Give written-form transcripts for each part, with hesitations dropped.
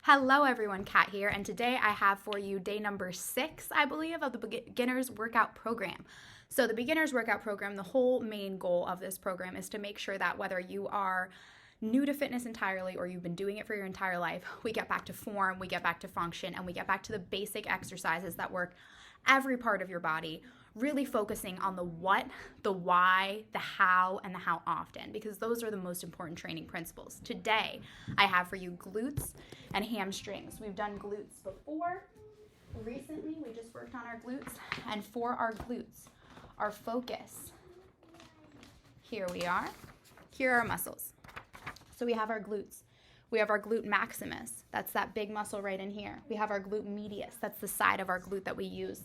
Hello everyone, Kat here, and today I have for you day number 6, I believe, of the beginner's workout program. So the beginner's workout program, the whole main goal of this program is to make sure that whether you are new to fitness entirely or you've been doing it for your entire life, we get back to form, we get back to function, and we get back to the basic exercises that work every part of your body, really focusing on the what, the why, the how, and the how often, because those are the most important training principles. Today, I have for you glutes and hamstrings. We've done glutes before. Recently, we just worked on our glutes, and for our glutes, our focus, here we are. Here are our muscles. So we have our glutes. We have our glute maximus. That's that big muscle right in here. We have our glute medius. That's the side of our glute that we use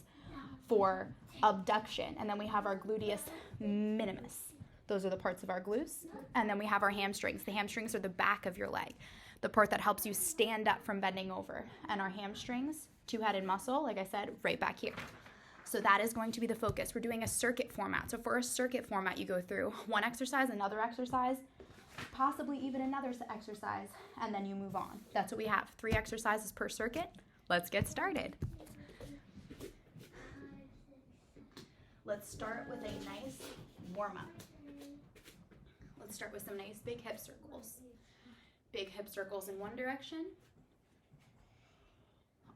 for abduction. And then we have our gluteus minimus. Those are the parts of our glutes. And then we have our hamstrings. The hamstrings are the back of your leg, the part that helps you stand up from bending over. And our hamstrings, two-headed muscle, like I said, right back here. So that is going to be the focus. We're doing a circuit format. So for a circuit format, you go through one exercise, another exercise, possibly even another exercise, and then you move on. That's what we have, 3 exercises per circuit. Let's get started. Let's start with a nice warm-up. Let's start with some nice big hip circles. Big hip circles in one direction.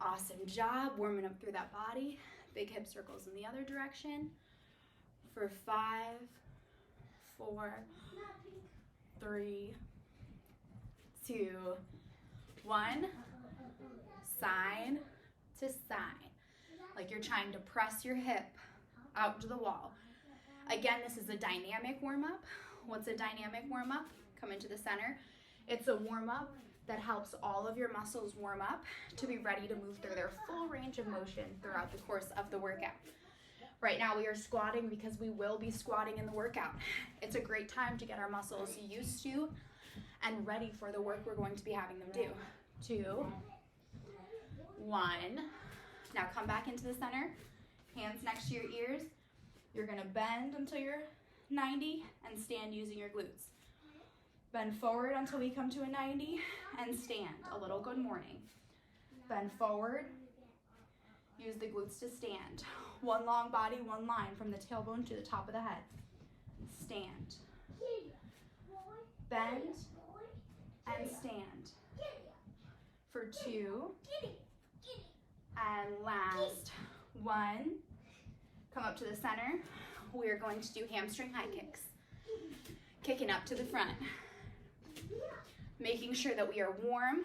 Awesome job warming up through that body. Big hip circles in the other direction. For 5, 4, 3, 2, 1. Side to side. Like you're trying to press your hip out to the wall. Again, this is a dynamic warm-up. What's a dynamic warm-up? Come into the center. It's a warm-up that helps all of your muscles warm up to be ready to move through their full range of motion throughout the course of the workout. Right now we are squatting because we will be squatting in the workout. It's a great time to get our muscles used to and ready for the work we're going to be having them do. 2, 1. Now come back into the center. Hands next to your ears. You're going to bend until you're 90 and stand using your glutes. Bend forward until we come to a 90 and stand. A little good morning. Bend forward. Use the glutes to stand. One long body, one line from the tailbone to the top of the head. Stand. Bend and stand. For 2. And last 1. Come up to the center. We are going to do hamstring high kicks. Kicking up to the front. Making sure that we are warm.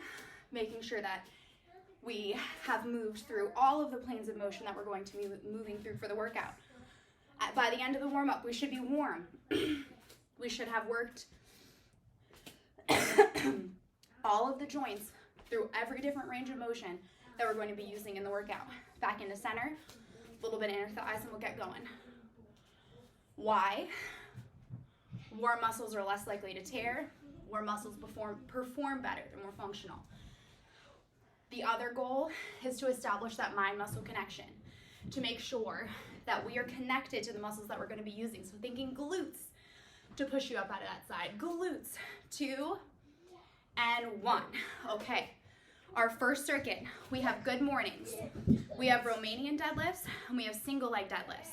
Making sure that we have moved through all of the planes of motion that we're going to be moving through for the workout. By the end of the warm-up, we should be warm. We should have worked all of the joints through every different range of motion that we're going to be using in the workout. Back into center, a little bit of inner thighs, and we'll get going. Why? Warm muscles are less likely to tear. Warm muscles perform better. They're more functional. The other goal is to establish that mind-muscle connection, to make sure that we are connected to the muscles that we're going to be using. So thinking glutes to push you up out of that side. Glutes, 2 and 1. Okay, our first circuit, we have good mornings. We have Romanian deadlifts and we have single leg deadlifts.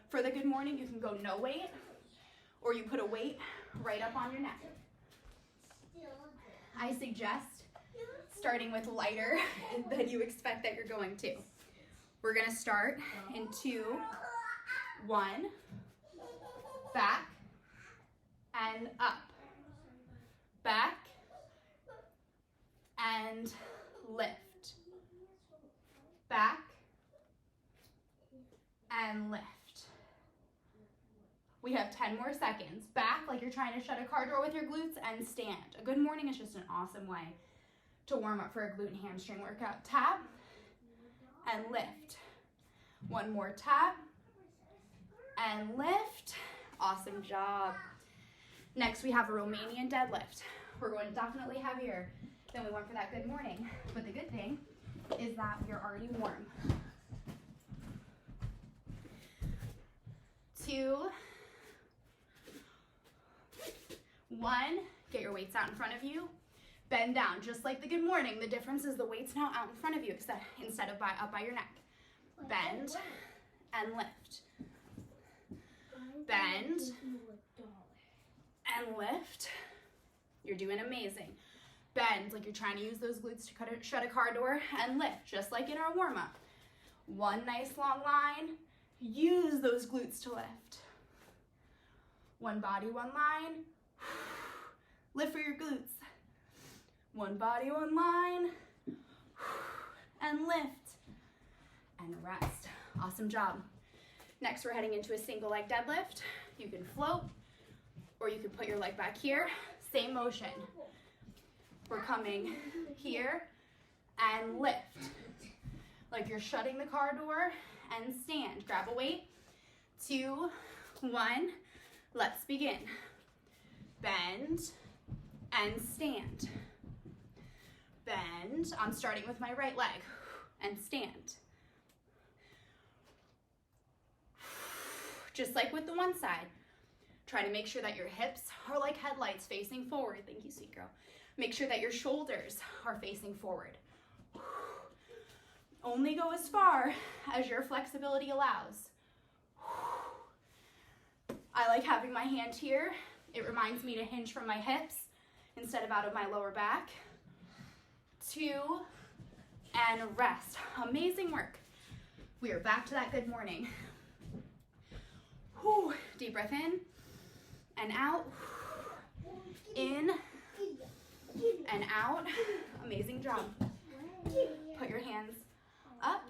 For the good morning, you can go no weight or you put a weight right up on your neck. I suggest starting with lighter than you expect that you're going to. We're going to start in 2, 1, back and up, back and lift, back and lift. We have 10 more seconds. Back like you're trying to shut a car door with your glutes and stand. A good morning is just an awesome way to warm up for a glute and hamstring workout. Tap and lift. 1 more tap and lift. Awesome job. Next we have a Romanian deadlift. We're going definitely heavier than we went for that good morning. But the good thing is that you're already warm. 2, 1, get your weights out in front of you. Bend down, just like the good morning. The difference is the weight's now out in front of you instead of up by your neck. Bend and lift. Bend and lift. You're doing amazing. Bend like you're trying to use those glutes to shut a car door, and lift just like in our warm-up. One nice long line. Use those glutes to lift. One body, one line. Lift for your glutes. One body, one line. And lift. And rest. Awesome job. Next, we're heading into a single leg deadlift. You can float, or you can put your leg back here. Same motion. We're coming here and lift. Like you're shutting the car door, and stand. Grab a weight. 2, 1. Let's begin. Bend and stand. Bend. I'm starting with my right leg and stand. Just like with the one side. Try to make sure that your hips are like headlights facing forward. Thank you, sweet girl. Make sure that your shoulders are facing forward. Only go as far as your flexibility allows. I like having my hand here. It reminds me to hinge from my hips instead of out of my lower back. 2, and rest. Amazing work. We are back to that good morning. Whew. Deep breath in and out. In and out. Amazing job. Put your hands up.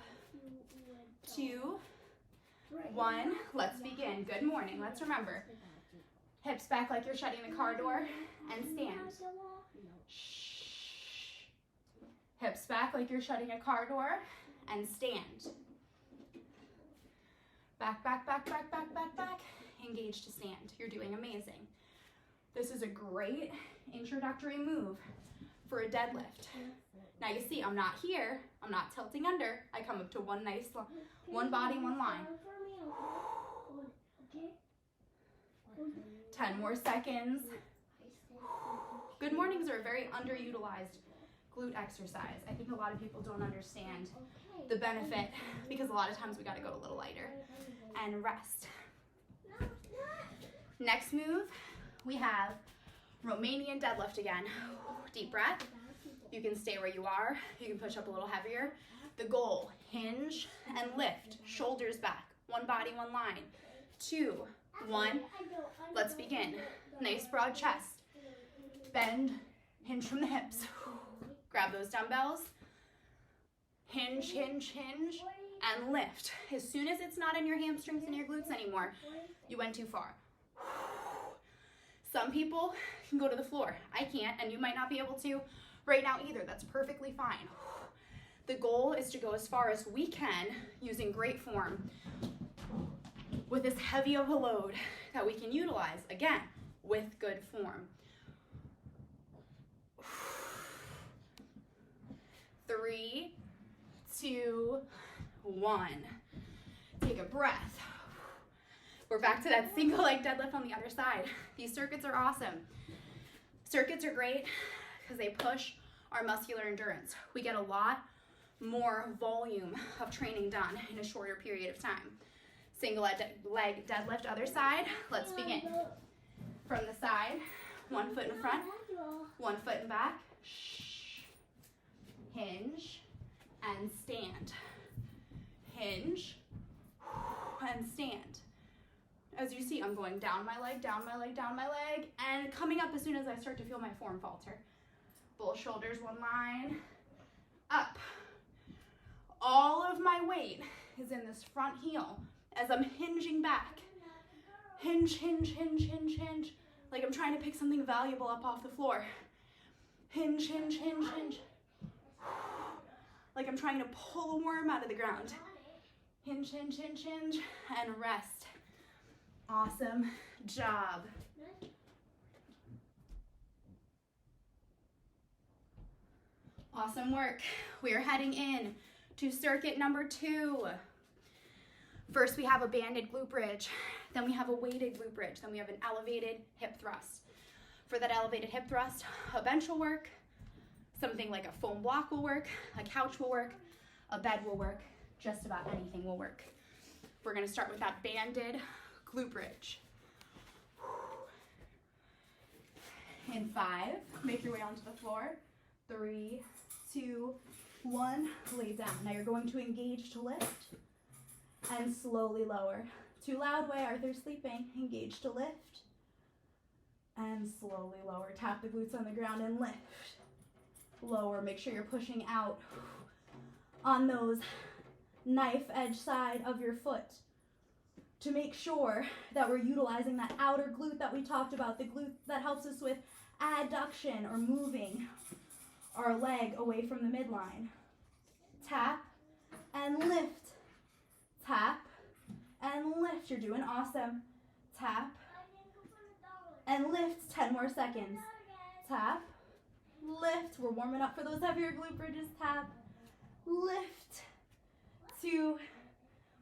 2, 1. Let's begin. Good morning. Let's remember. Hips back like you're shutting the car door, and stand. Shh. Hips back like you're shutting a car door, and stand. Back, back, back, back, back, back, back. Engage to stand. You're doing amazing. This is a great introductory move for a deadlift. Now you see, I'm not here. I'm not tilting under. I come up to one nice, one body, one line. 10 more seconds. Good mornings are a very underutilized glute exercise. I think a lot of people don't understand the benefit because a lot of times we got to go a little lighter. And rest. Next move, we have Romanian deadlift again. Deep breath. You can stay where you are. You can push up a little heavier. The goal, hinge and lift. Shoulders back. One body, one line. 2, 1. Let's begin. Nice broad chest. Bend, hinge from the hips. Grab those dumbbells. Hinge, hinge, hinge, and lift. As soon as it's not in your hamstrings and your glutes anymore, you went too far. Some people can go to the floor. I can't, and you might not be able to right now either. That's perfectly fine. The goal is to go as far as we can using great form with as heavy of a load that we can utilize, again, with good form. 3, 2, 1. Take a breath. We're back to that single leg deadlift on the other side. These circuits are awesome. Circuits are great because they push our muscular endurance. We get a lot more volume of training done in a shorter period of time. Single leg deadlift, other side. Let's begin. From the side, 1 foot in front, 1 foot in back. Hinge and stand. Hinge and stand. As you see, I'm going down my leg, down my leg, down my leg, and coming up as soon as I start to feel my form falter. Both shoulders, one line, up. All of my weight is in this front heel as I'm hinging back. Hinge, hinge, hinge, hinge, hinge. Like I'm trying to pick something valuable up off the floor. Hinge, hinge, hinge, hinge. Like I'm trying to pull a worm out of the ground. Hinge, hinge, hinge, hinge, and rest. Awesome job. Awesome work. We are heading in to circuit number 2. First, we have a banded glute bridge. Then we have a weighted glute bridge. Then we have an elevated hip thrust. For that elevated hip thrust, a bench will work. Something like a foam block will work, a couch will work, a bed will work, just about anything will work. We're gonna start with that banded glute bridge. In 5, make your way onto the floor. 3, 2, 1, lay down. Now you're going to engage to lift and slowly lower. Too loud way, Arthur's sleeping. Engage to lift and slowly lower. Tap the glutes on the ground and lift. Lower, make sure you're pushing out on those knife edge side of your foot to make sure that we're utilizing that outer glute that we talked about, the glute that helps us with adduction or moving our leg away from the midline. Tap and lift. Tap and lift. You're doing awesome. Tap and lift. 10 more seconds. Tap, lift. We're warming up for those heavier glute bridges. Tap, lift. 2,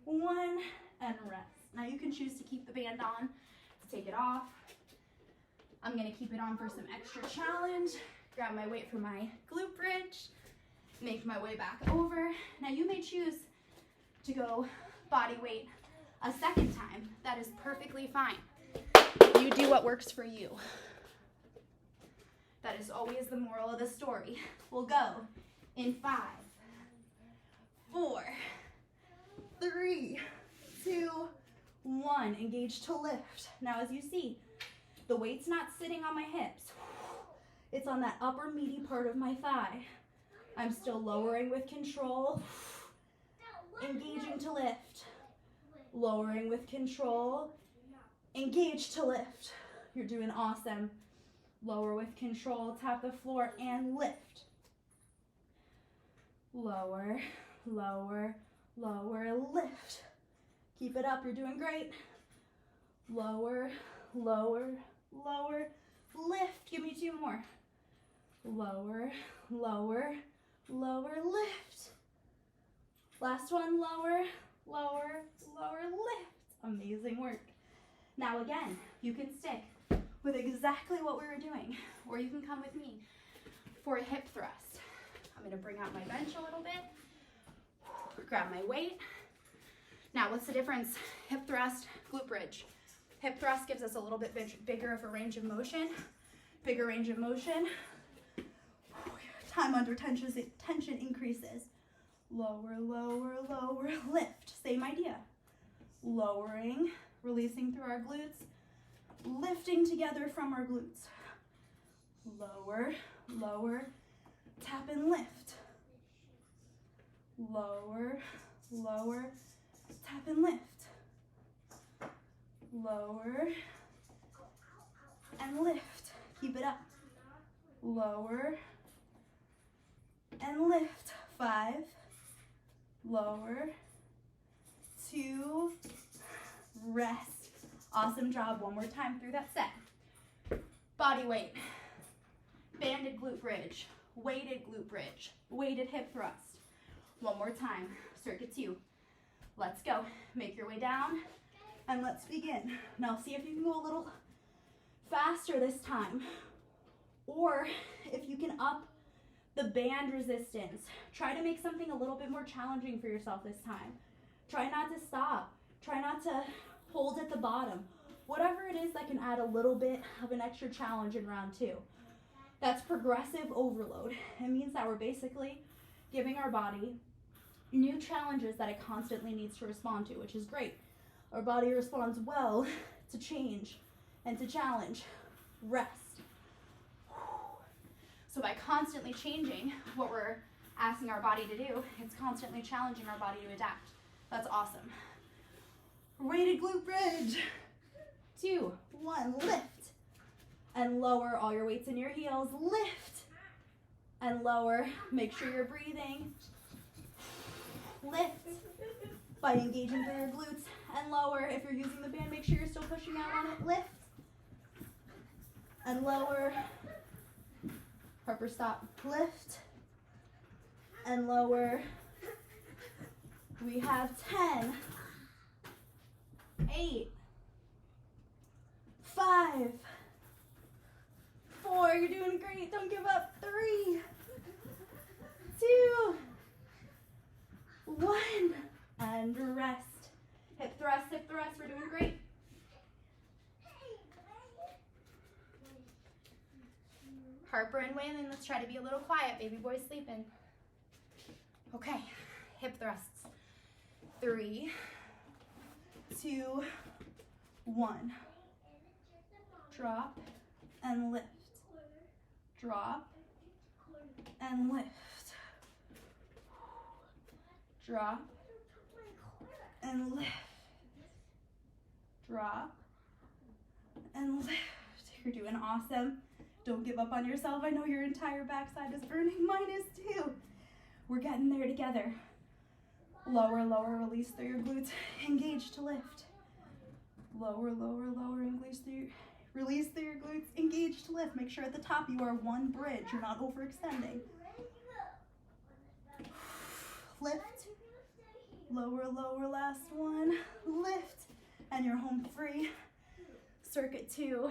1, and rest. Now you can choose to keep the band on, to take it off. I'm gonna keep it on for some extra challenge. Grab my weight for my glute bridge, make my way back over. Now you may choose to go body weight a second time. That is perfectly fine. You do what works for you. That is always the moral of the story. We'll go in 5, 4, 3, 2, 1. Engage to lift. Now as you see, the weight's not sitting on my hips. It's on that upper meaty part of my thigh. I'm still lowering with control. Engaging to lift. Lowering with control. Engage to lift. You're doing awesome. Lower with control. Tap the floor and lift. Lower, lower, lower, lift. Keep it up, you're doing great. Lower, lower, lower, lift. Give me 2 more. Lower, lower, lower, lift. Last one, lower, lower, lower, lift. Amazing work. Now again, you can stick with exactly what we were doing, or you can come with me for a hip thrust. I'm gonna bring out my bench a little bit, grab my weight. Now, what's the difference? Hip thrust, glute bridge. Hip thrust gives us a little bit bigger of a range of motion, bigger range of motion. Time under tension increases. Lower, lower, lower, lift. Same idea. Lowering, releasing through our glutes, lifting together from our glutes. Lower, lower, tap and lift. Lower, lower, tap and lift. Lower and lift. Keep it up. Lower and lift. 5. Lower. 2. Rest. Awesome job. One more time through that set. Body weight. Banded glute bridge. Weighted glute bridge. Weighted hip thrust. One more time. Circuit 2. Let's go. Make your way down and let's begin. Now see if you can go a little faster this time, or if you can up the band resistance. Try to make something a little bit more challenging for yourself this time. Try not to stop. Try not to hold at the bottom. Whatever it is that can add a little bit of an extra challenge in round 2. That's progressive overload. It means that we're basically giving our body new challenges that it constantly needs to respond to, which is great. Our body responds well to change and to challenge. Rest. So by constantly changing what we're asking our body to do, it's constantly challenging our body to adapt. That's awesome. Weighted glute bridge. 2, 1, lift. And lower all your weights in your heels. Lift. And lower. Make sure you're breathing. Lift by engaging through your glutes, and lower. If you're using the band, make sure you're still pushing out on it. Lift and lower. Proper stop. Lift and lower. We have 10, 8, 5, 4. You're doing great. Don't give up. 3, and rest. Hip thrust, we're doing great. Harper and Waylon, let's try to be a little quiet. Baby boy's sleeping. Okay, hip thrusts. 3, 2, 1. Drop and lift. Drop and lift. Drop and lift. Drop and lift. You're doing awesome. Don't give up on yourself. I know your entire backside is burning. Mine is too. We're getting there together. Lower, lower, release through your glutes. Engage to lift. Lower, lower, lower, release through your glutes. Engage to lift. Make sure at the top you are one bridge. You're not overextending. Lift. Lower, lower, last one. Lift. And you're home free. Circuit 2,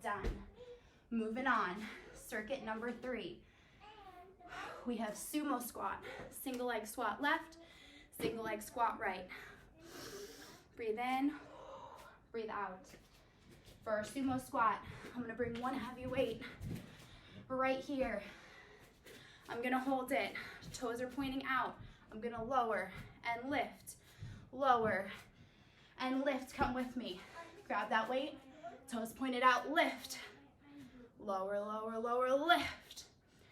done. Moving on. Circuit number 3. We have sumo squat. Single leg squat left, single leg squat right. Breathe in, breathe out. For our sumo squat, I'm gonna bring one heavy weight right here. I'm gonna hold it. Toes are pointing out. I'm gonna lower and lift, lower and lift. Come with me. Grab that weight. Toes pointed out, lift. Lower, lower, lower, lift.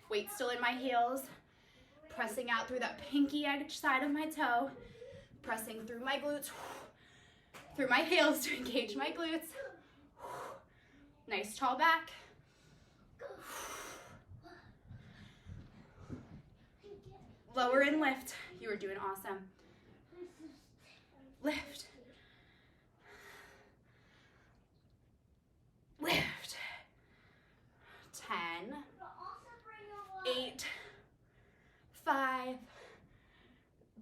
Weight still in my heels. Pressing out through that pinky edge side of my toe. Pressing through my glutes, through my heels to engage my glutes. Nice tall back. Lower and lift. You are doing awesome. Lift. Lift. 10, 8, 5,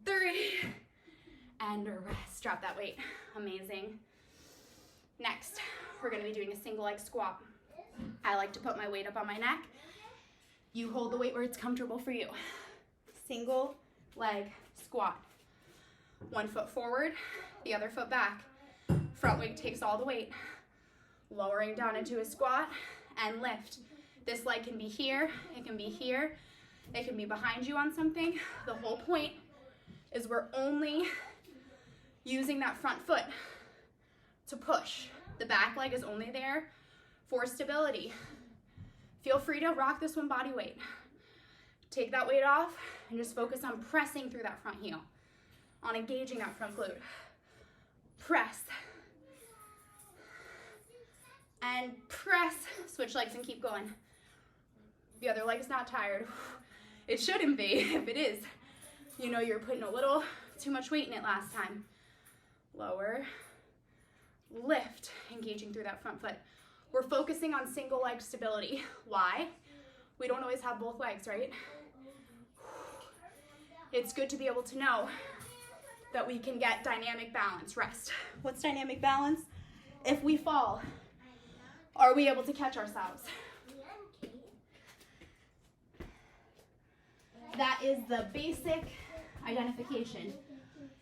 3, and rest. Drop that weight. Amazing. Next, we're going to be doing a single leg squat. I like to put my weight up on my neck. You hold the weight where it's comfortable for you. Single leg squat. One foot forward, the other foot back. Front leg takes all the weight. Lowering down into a squat and lift. This leg can be here, it can be here, it can be behind you on something. The whole point is we're only using that front foot to push. The back leg is only there for stability. Feel free to rock this one body weight. Take that weight off and just focus on pressing through that front heel, on engaging that front glute. Press. And press. Switch legs and keep going. The other leg is not tired. It shouldn't be. If it is, you know you're putting a little too much weight in it last time. Lower, lift, engaging through that front foot. We're focusing on single leg stability. Why? We don't always have both legs, right? It's good to be able to know that we can get dynamic balance. Rest. What's dynamic balance? If we fall, are we able to catch ourselves? That is the basic identification.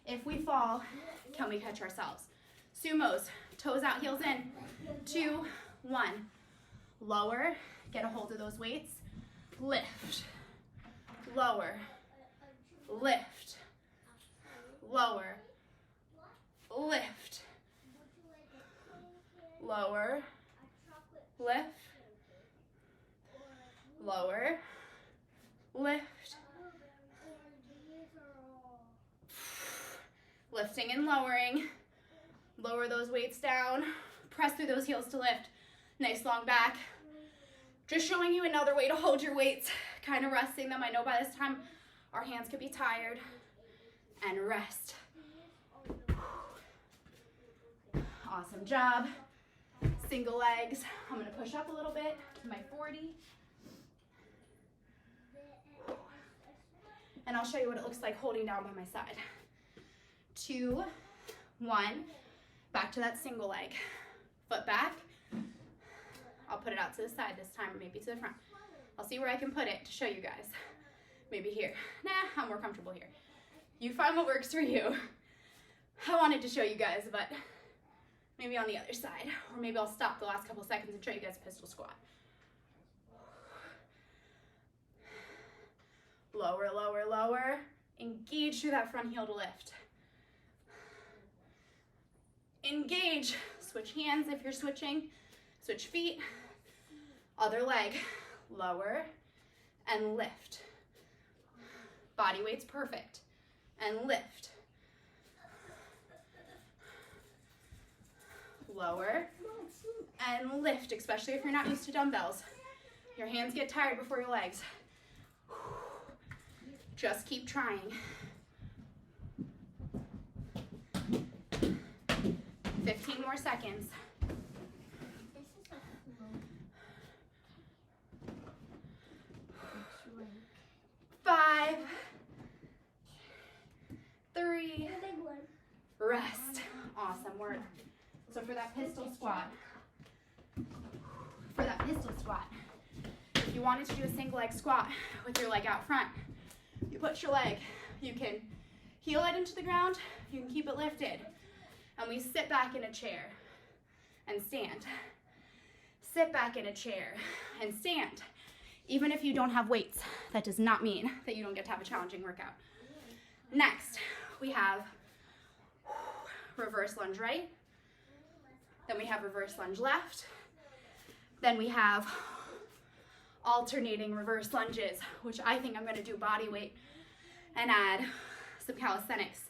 If we fall, can we catch ourselves? Sumos, toes out, heels in. 2, 1. Lower, get a hold of those weights. Lift, lower, lift, lower, lift, lower, lift, lower, lift. Lifting and lowering. Lower those weights down. Press through those heels to lift. Nice long back. Just showing you another way to hold your weights. Kind of resting them. I know by this time our hands could be tired. And rest. Awesome job. Single legs. I'm going to push up a little bit to my 40. And I'll show you what it looks like holding down by my side. 2, 1. Back to that single leg. Foot back. I'll put it out to the side this time, or maybe to the front. I'll see where I can put it to show you guys. Maybe here. Nah, I'm more comfortable here. You find what works for you. I wanted to show you guys, but maybe on the other side, or maybe I'll stop the last couple seconds and show you guys pistol squat. Lower, lower, lower. Engage through that front heel to lift. Engage. Switch hands if you're switching. Switch feet. Other leg. Lower and lift. Body weight's perfect. And lift. Lower and lift, especially if you're not used to dumbbells. Your hands get tired before your legs. Just keep trying. 15 more seconds. 5, 3, rest. Awesome work. So for that pistol squat, if you wanted to do a single leg squat with your leg out front, you put your leg, you can heel it into the ground, you can keep it lifted, and we sit back in a chair and stand. Sit back in a chair and stand. Even if you don't have weights, that does not mean that you don't get to have a challenging workout. Next, we have reverse lunge right, then we have reverse lunge left, then we have alternating reverse lunges, which I think I'm going to do body weight and add some calisthenics.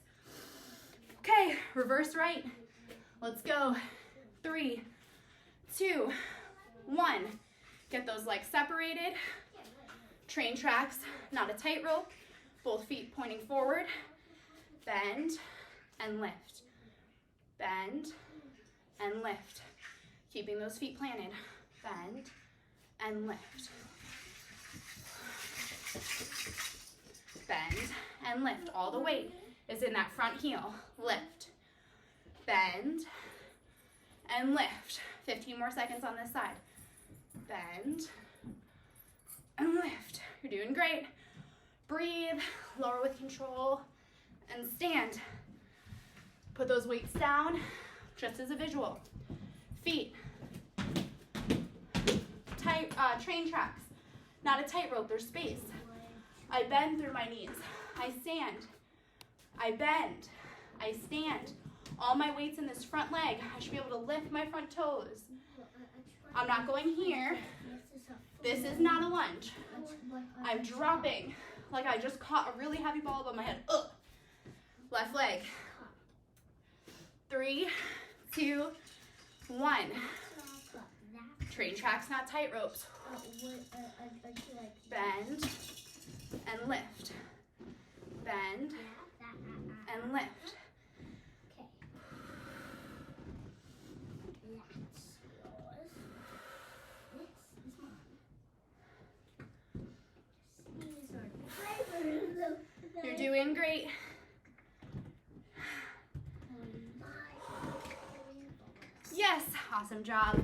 Okay, reverse right. Let's go. 3, 2, 1. Get those legs separated. Train tracks, not a tightrope. Both feet pointing forward. Bend and lift. Bend and lift. Keeping those feet planted. Bend and lift. Bend and lift. All the weight is in that front heel. Lift. Bend and lift. 15 more seconds on this side. Bend and lift. You're doing great. Breathe, lower with control, and stand. Put those weights down just as a visual. Feet. Train tracks. Not a tightrope, there's space. I bend through my knees. I stand. I bend. I stand. All my weight's in this front leg. I should be able to lift my front toes. I'm not going here. This is not a lunge. I'm dropping like I just caught a really heavy ball above my head. Ugh. Left leg. 3, 2, 1. Train tracks, not tight ropes. Bend and lift. Bend and lift. You're doing great. Yes, awesome job.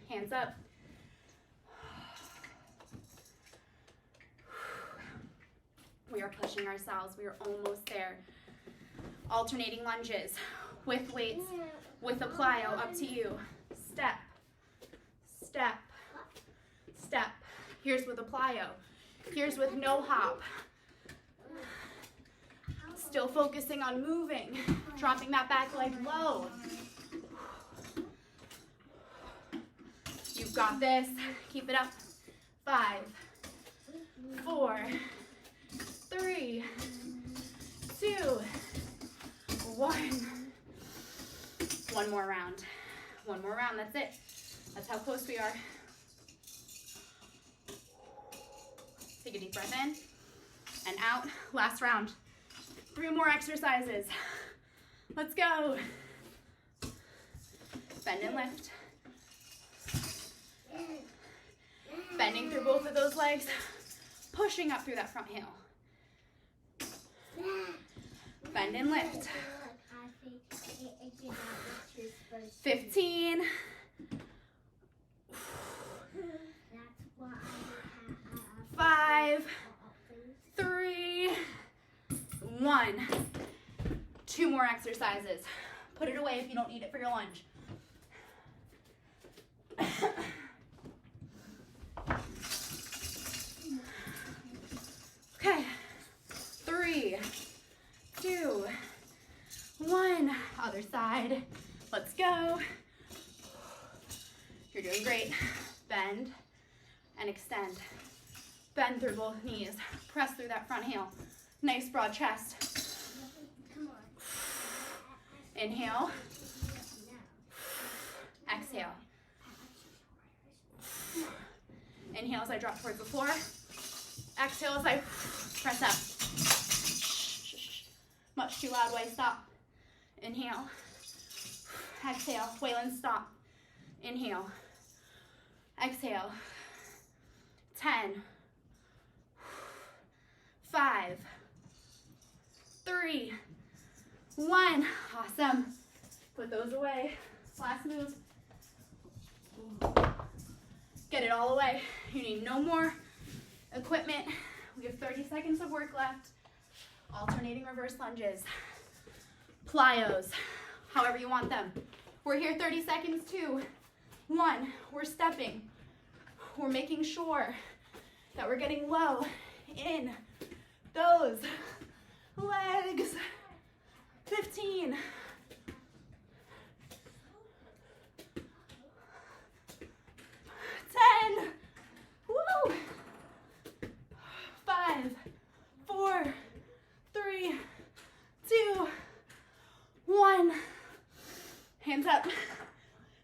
Hands up. We are pushing ourselves. We are almost there. Alternating lunges with weights, with a plyo, up to you. Step, step, step. Here's with a plyo. Here's with no hop. Still focusing on moving. Dropping that back leg low. You've got this. Keep it up. 5, 4, 3, 2, 1. One more round. One more round. That's it. That's how close we are. Take a deep breath in and out. Last round. 3 more exercises. Let's go. Bend and lift. Bending through both of those legs. Pushing up through that front heel. Bend and lift. 15. 5, 3, 1. 2 more exercises. Put it away if you don't need it for your lunch. Okay, 3, 2, 1. Other side. Let's go. You're doing great. Bend and extend. Bend through both knees. Press through that front heel. Nice broad chest. Inhale. Exhale. Inhale as I drop towards the floor. Exhale as I press up. Much too loud way, stop. Inhale. Exhale. Waylon, stop. Inhale. Exhale. 10. 5. 3. 1. Awesome. Put those away. Last move. Get it all away. You need no more equipment. We have 30 seconds of work left. Alternating reverse lunges. Plyos. However you want them. We're here 30 seconds, 2, 1. We're stepping. We're making sure that we're getting low in those legs. 15. 10. Woo! 5, 4, 3, 2, 1. Hands up.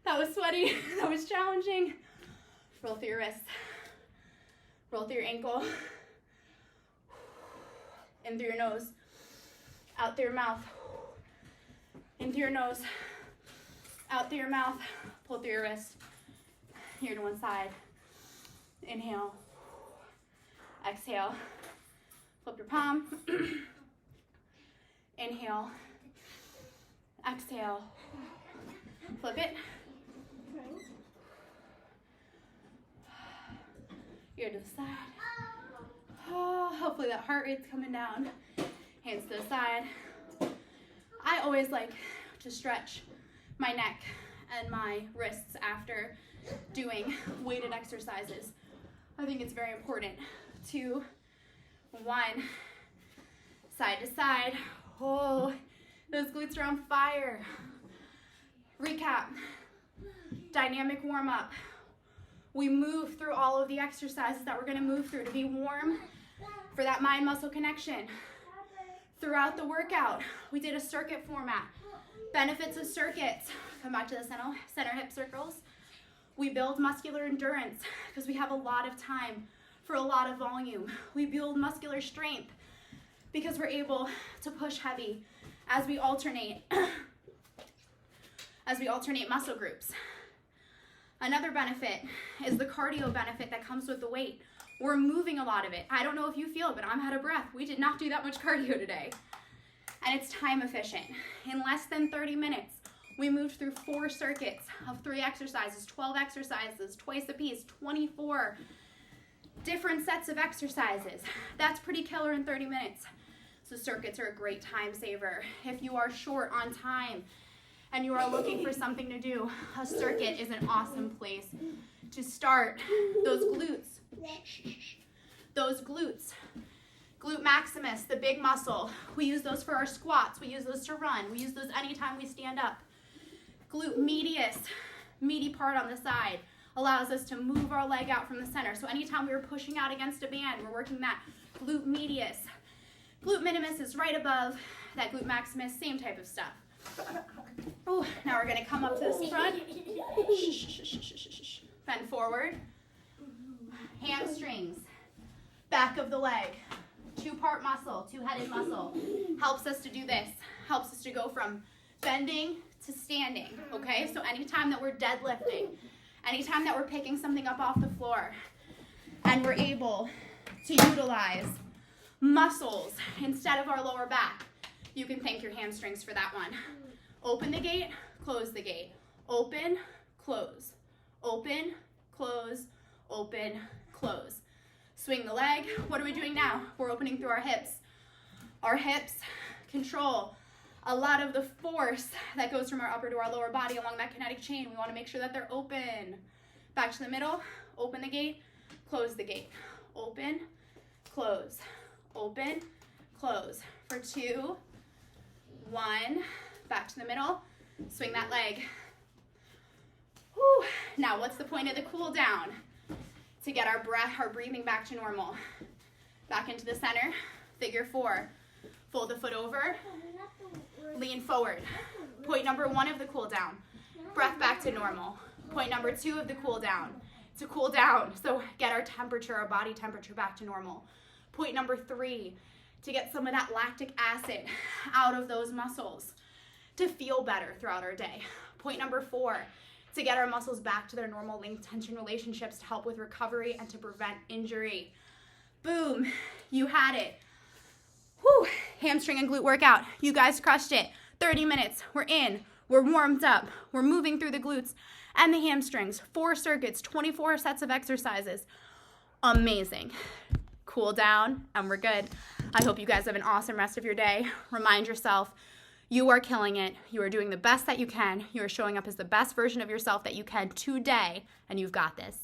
That was sweaty. That was challenging. Roll through your wrists. Roll through your ankle. In through your nose. Out through your mouth. In through your nose. Out through your mouth. Pull through your wrist. Here to one side. Inhale. Exhale. Flip your palm. Inhale. Exhale. Flip it. Here to the side. Oh, hopefully that heart rate's coming down. Hands to the side. I always like to stretch my neck and my wrists after doing weighted exercises. I think it's very important. 2, 1, side to side. Oh, those glutes are on fire. Recap, dynamic warm up. We move through all of the exercises that we're gonna move through to be warm for that mind-muscle connection. Throughout the workout, we did a circuit format. Benefits of circuits. Come back to the center hip circles. We build muscular endurance because we have a lot of time for a lot of volume. We build muscular strength because we're able to push heavy as we alternate muscle groups. Another benefit is the cardio benefit that comes with the weight. We're moving a lot of it. I don't know if you feel it, but I'm out of breath. We did not do that much cardio today. And it's time efficient. In less than 30 minutes, we moved through 4 circuits of 3 exercises, 12 exercises, twice a piece, 24 different sets of exercises. That's pretty killer in 30 minutes. So circuits are a great time saver. If you are short on time and you are looking for something to do, a circuit is an awesome place to start. Those glutes. Those glutes. Glute maximus, the big muscle. We use those for our squats. We use those to run. We use those anytime we stand up. Glute medius, meaty part on the side, allows us to move our leg out from the center. So anytime we were pushing out against a band, we're working that glute medius. Glute minimus is right above that glute maximus, same type of stuff. Oh, now we're gonna come up to this front. Bend forward. Hamstrings, back of the leg. 2-part muscle, 2-headed muscle. Helps us to do this. Helps us to go from bending to standing, okay? So anytime that we're deadlifting, anytime that we're picking something up off the floor, and we're able to utilize muscles instead of our lower back, you can thank your hamstrings for that one. Open the gate, close the gate. Open, close. Open, close, open, close. Swing the leg. What are we doing now? We're opening through our hips. Our hips control a lot of the force that goes from our upper to our lower body along that kinetic chain. We want to make sure that they're open. Back to the middle, open the gate, close the gate. Open, close, open, close. For 2, 1, back to the middle, swing that leg. Whew. Now, what's the point of the cool down? To get our breath, our breathing back to normal. Back into the center, figure 4. Fold the foot over, lean forward. Point number 1 of the cool down, breath back to normal. Point number 2 of the cool down, to cool down, so get our temperature, our body temperature back to normal. Point number 3, to get some of that lactic acid out of those muscles, to feel better throughout our day. Point number 4, to get our muscles back to their normal length-tension relationships, to help with recovery and to prevent injury. Boom, you had it. Whew, hamstring and glute workout. You guys crushed it. 30 minutes, we're in, we're warmed up, we're moving through the glutes and the hamstrings. 4 circuits, 24 sets of exercises. Amazing. Cool down, and we're good. I hope you guys have an awesome rest of your day. Remind yourself, you are killing it. You are doing the best that you can. You are showing up as the best version of yourself that you can today, and you've got this.